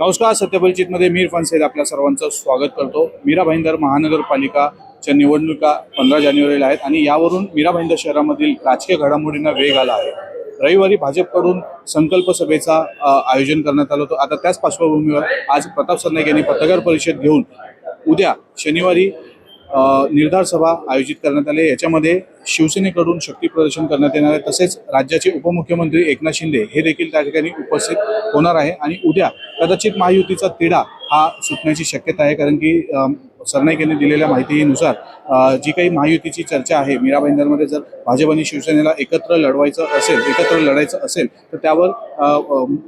नमस्कार. सत्यपरिचितमध्ये मीर फनसेद आपल्या सर्वांचं स्वागत करतो. मीरा भाईंदर महानगरपालिकाच्या निवडणुका 15 जानेवारीला आहेत आणि यावरून मीरा भाईंदर शहरामधील राजकीय घडामोडींना वेग आला आहे. रविवारी भाजपकडून संकल्प सभेचा आयोजन करण्यात आलं होतं. आता त्याच पार्श्वभूमीवर आज प्रताप सरनाईक यांनी पत्रकार परिषद घेऊन उद्या शनिवारी निर्धार सभा आयोजित करण्यात आली. याच्यामध्ये शिवसेनेकडून शक्ती प्रदर्शन करण्यात येणार आहे. तसेच राज्याचे उपमुख्यमंत्री एकनाथ शिंदे हे देखील त्या ठिकाणी उपस्थित होणार आहे आणि उद्या कदाचित महायुतीचा तिढा हा सुटण्याची शक्यता आहे. कारण की सरनाईक यांनी दिलेल्या माहितीनुसार जी काही महायुतीची चर्चा आहे मीरा भाईंदरमध्ये, जर भाजप आणि शिवसेनेला एकत्र लढायचं असेल तर त्यावर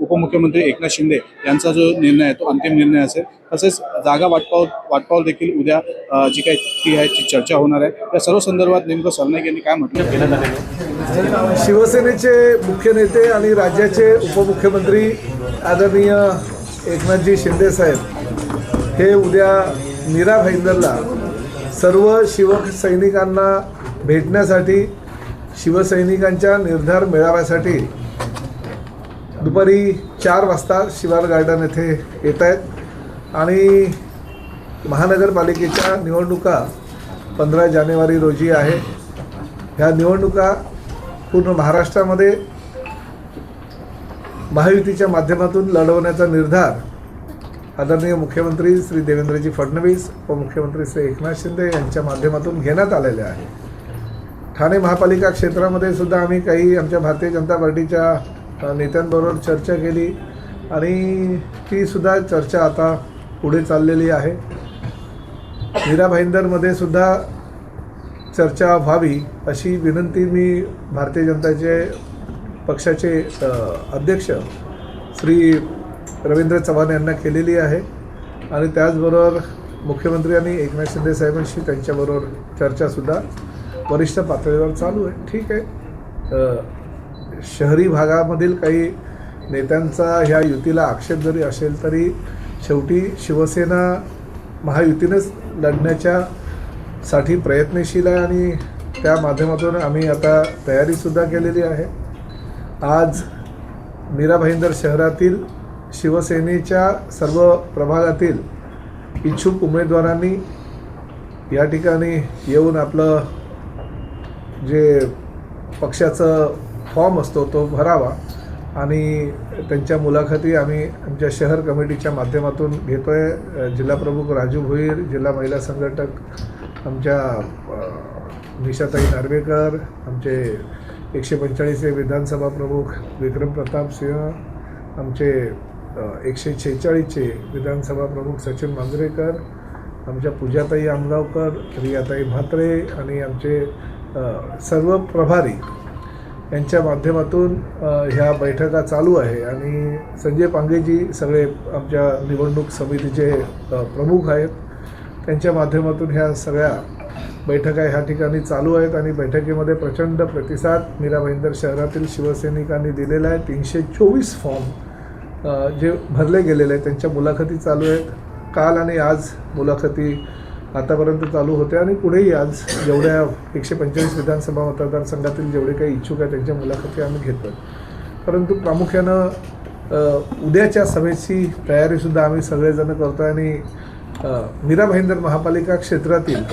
उपमुख्यमंत्री एकनाथ शिंदे यांचा जो निर्णय आहे तो अंतिम निर्णय असेल. तसेच जागा वाटपावर देखील उद्या जी काही ती आहे ती चर्चा होणार आहे. या सर्व संदर्भात नेमकं सरनाईक यांनी काय म्हटलं? शिवसेनेचे मुख्य नेते आणि राज्याचे उपमुख्यमंत्री आदरणीय एकनाथजी शिंदे साहेब हे उद्या मीरा भाईंदरला सर्व शिवसैनिकांना भेटण्यासाठी, शिवसैनिकांच्या निर्धार मेळाव्यासाठी दुपारी 4 वाजता शिवार गार्डन येथे येत आहेत आणि महानगरपालिकेच्या निवडणुका 15 जानेवारी रोजी आहे. ह्या निवडणुका पूर्ण महाराष्ट्रामध्ये महायुतीच्या माध्यमातून लढवण्याचा निर्धार आदरणीय मुख्यमंत्री श्री देवेंद्रजी फडणवीस, उपमुख्यमंत्री श्री एकनाथ शिंदे यांच्या माध्यमातून घेण्यात आलेले आहे. ठाणे महापालिका क्षेत्रामध्ये सुद्धा आम्ही काही आमच्या भारतीय जनता पार्टीच्या नेत्यांबरोबर चर्चा केली आणि ती सुद्धा चर्चा आता पुढे चाललेली आहे. मीरा भाईंदरमध्ये सुद्धा चर्चा व्हावी अशी विनंती मी भारतीय जनता पक्षाचे अध्यक्ष श्री रवींद्र चव्हाण यांना केलेली आहे आणि त्याचबरोबर मुख्यमंत्री आणि एकनाथ शिंदे साहेबांशी त्यांच्याबरोबर चर्चासुद्धा वरिष्ठ पातळीवर चालू आहे. ठीक आहे, शहरी भागामधील काही नेत्यांचा ह्या युतीला आक्षेप जरी असेल तरी शेवटी शिवसेना महायुतीनेच लढण्यासाठी प्रयत्नशील आहे आणि त्या माध्यमातून आम्ही आता तयारीसुद्धा केलेली आहे. आज मीरा भाईंदर शहरातील शिवसेनेच्या सर्व प्रभागातील इच्छुक उमेदवारांनी या ठिकाणी येऊन आपलं जे पक्षाचं फॉर्म असतो तो भरावा आणि त्यांच्या मुलाखती आम्ही आमच्या शहर कमिटीच्या माध्यमातून घेतो आहे. जिल्हाप्रमुख राजू भोईर, जिल्हा महिला संघटक आमच्या निशाताई नार्वेकर, आमचे 145 विधानसभा प्रमुख विक्रम प्रताप सिंह, आमचे 146 विधानसभा प्रमुख सचिन मांजरेकर, आमच्या पूजाताई आमगावकर, रियाताई म्हात्रे आणि आमचे सर्व प्रभारी यांच्या माध्यमातून ह्या बैठका चालू आहे आणि संजय पांगेजी सगळे आमच्या निवडणूक समितीचे प्रमुख आहेत. त्यांच्या माध्यमातून ह्या सगळ्या बैठका ह्या ठिकाणी चालू आहेत आणि बैठकीमध्ये प्रचंड प्रतिसाद मीरा भाईंदर शहरातील शिवसैनिकांनी दिलेला आहे. 324 फॉर्म जे भरले गेलेले आहेत त्यांच्या मुलाखती चालू आहेत. काल आणि आज मुलाखती आतापर्यंत चालू होत्या आणि पुढेही आज जेवढ्या 145 विधानसभा मतदारसंघातील जेवढे काही इच्छुक आहेत त्यांच्या मुलाखती आम्ही घेतो. परंतु प्रामुख्यानं उद्याच्या सभेची तयारीसुद्धा आम्ही सगळेजण करतो आहे आणि मीरा भाईंदर महापालिका क्षेत्रातील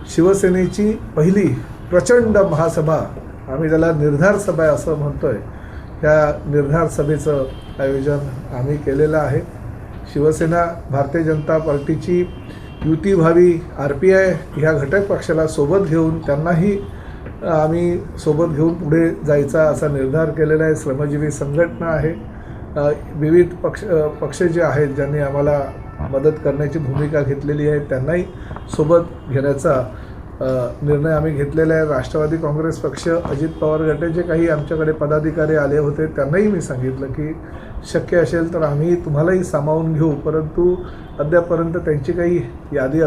शिवसेनेची पहिली प्रचंड महासभा, आम्ही त्याला निर्धार सभा असं म्हणतो आहे, ह्या निर्धार सभेचं आयोजन आम्ही केलेलं आहे. शिवसेना भारतीय जनता पार्टीची युती व्हावी, RPI ह्या घटक पक्षाला सोबत घेऊन त्यांनाही आम्ही सोबत घेऊन पुढे जायचा असा निर्धार केलेला आहे. श्रमजीवी संघटना आहे, विविध पक्ष जे आहेत ज्यांनी आम्हाला मदत करण्याची भूमिका घेतलेली आहे त्यांनाही सोबत घेण्याचा निर्णय आम्ही घेतलेला आहे. राष्ट्रवादी काँग्रेस पक्ष, अजित पवार गटाचे काही आमच्याकडे पदाधिकारी आले होते, त्यांनाही मी सांगितलं की शक्य असेल तर आम्ही तुम्हालाही सामावून घेऊ, परंतु अद्यापर्यंत त्यांची काही यादी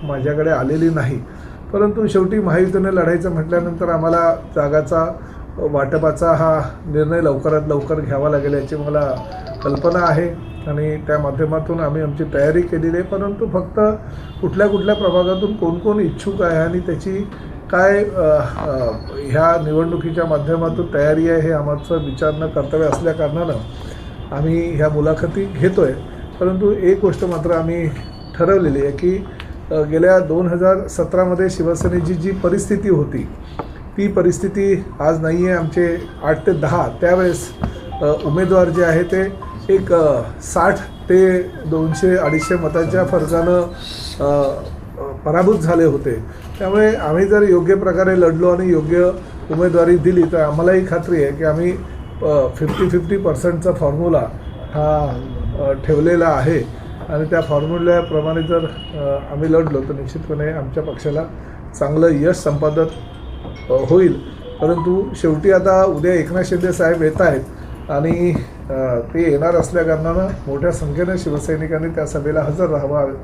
माझ्याकडे आलेली नाही. परंतु शेवटी महायुतीने लढायचं म्हटल्यानंतर आम्हाला जागाचा वाटपाचा हा निर्णय लवकरात लवकर घ्यावा लागेल याची मला कल्पना आहे आणि त्या माध्यमातून आम्ही आमची तयारी केलेली आहे. परंतु फक्त कुठल्या प्रभागातून कोण कोण इच्छुक आहे आणि त्याची काय ह्या निवडणुकीच्या माध्यमातून तयारी आहे हे आमचं विचारणं कर्तव्य असल्याकारणानं आम्ही ह्या मुलाखती घेतो आहे. परंतु एक गोष्ट मात्र आम्ही ठरवलेली आहे की गेल्या 2017मध्ये शिवसेनेची जी परिस्थिती होती ती परिस्थिती आज नाही आहे. आमचे 8 ते 10 त्यावेळेस उमेदवार जे आहे ते एक 60 ते 200-250 मतांच्या फरकानं पराभूत झाले होते. त्यामुळे आम्ही जर योग्य प्रकारे लढलो आणि योग्य उमेदवारी दिली तर आम्हालाही खात्री आहे की आम्ही 50-50% फॉर्म्युला हा ठेवलेला आहे आणि त्या फॉर्म्युल्याप्रमाणे जर आम्ही लढलो तर निश्चितपणे आमच्या पक्षाला चांगलं यश संपादन होईल. परंतु शेवटी आता उद्या एकनाथ शिंदे साहेब येत आहेत आणि ते येणार असल्याकारणानं मोठ्या संख्येने शिवसैनिकांनी त्या सभेला हजर राहावं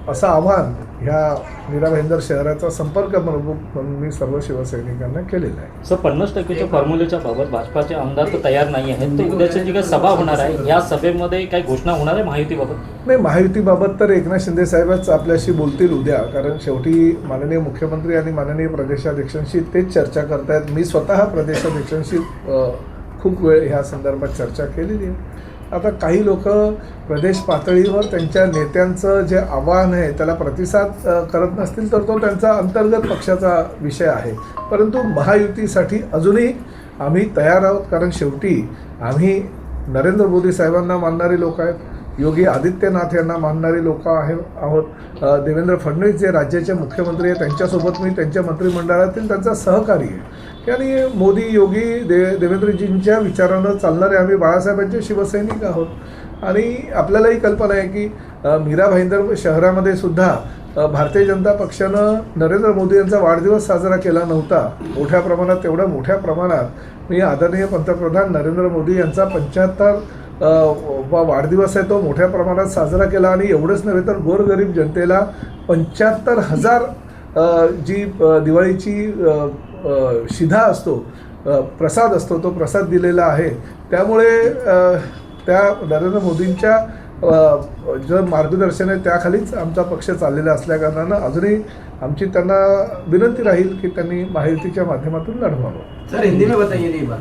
असं आव्हान ह्या मीरा भाईंदर शहराचा संपर्क म्हणून मी सर्व शिवसैनिकांना केलेलं आहे. सर 50%च्या फॉर्म्युलेच्या बाबत भाजपाचे आमदार तर तयार नाही आहेत. तर उद्याची जी काही सभा होणार आहे या सभेमध्ये काही घोषणा होणार आहे महायुतीबाबत? नाही, महायुतीबाबत तर एकनाथ शिंदे साहेबच आपल्याशी बोलतील उद्या, कारण शेवटी माननीय मुख्यमंत्री आणि माननीय प्रदेशाध्यक्षांशी तेच चर्चा करतायत. मी स्वतः प्रदेशाध्यक्षांशी खूप वेळ ह्या संदर्भात चर्चा केलेली आहे. आता काही लोक प्रदेश पातळीवर त्यांच्या नेत्यांचं जे आव्हान आहे त्याला प्रतिसाद करत नसतील तर तो त्यांचा अंतर्गत पक्षाचा विषय आहे. परंतु महायुतीसाठी अजूनही आम्ही तयार आहोत, कारण शेवटी आम्ही नरेंद्र मोदी साहेबांना मानणारी लोक आहेत, योगी आदित्यनाथ यांना मानणारी लोक आहोत. देवेंद्र फडणवीस जे राज्याचे मुख्यमंत्री आहेत त्यांच्यासोबत मी त्यांच्या मंत्रिमंडळातील त्यांचा सहकारी आहे. आणि मोदी योगी देवेंद्रजींच्या विचारानं चालणारे आम्ही बाळासाहेबांचे शिवसैनिक आहोत. आणि आपल्यालाही कल्पना आहे की मीरा भाईंदर शहरामध्ये सुद्धा भारतीय जनता पक्षानं नरेंद्र मोदी यांचा वाढदिवस साजरा केला नव्हता मोठ्या प्रमाणात. तेवढ्या मोठ्या प्रमाणात मी आदरणीय पंतप्रधान नरेंद्र मोदी यांचा 75 वाढदिवस आहे तो मोठ्या प्रमाणात साजरा केला. आणि एवढंच नव्हे तर गोरगरीब जनतेला 75,000 जी दिवाळीची शिधा असतो, प्रसाद असतो, तो प्रसाद दिलेला आहे. त्यामुळे त्या नरेंद्र मोदींच्या जर मार्गदर्शन आहे त्याखालीच आमचा पक्ष चाललेला असल्याकारणानं अजूनही आमची त्यांना विनंती राहील की त्यांनी महायुतीच्या माध्यमातून लढवावं. सर हिंदी में बताइए नहीं बात.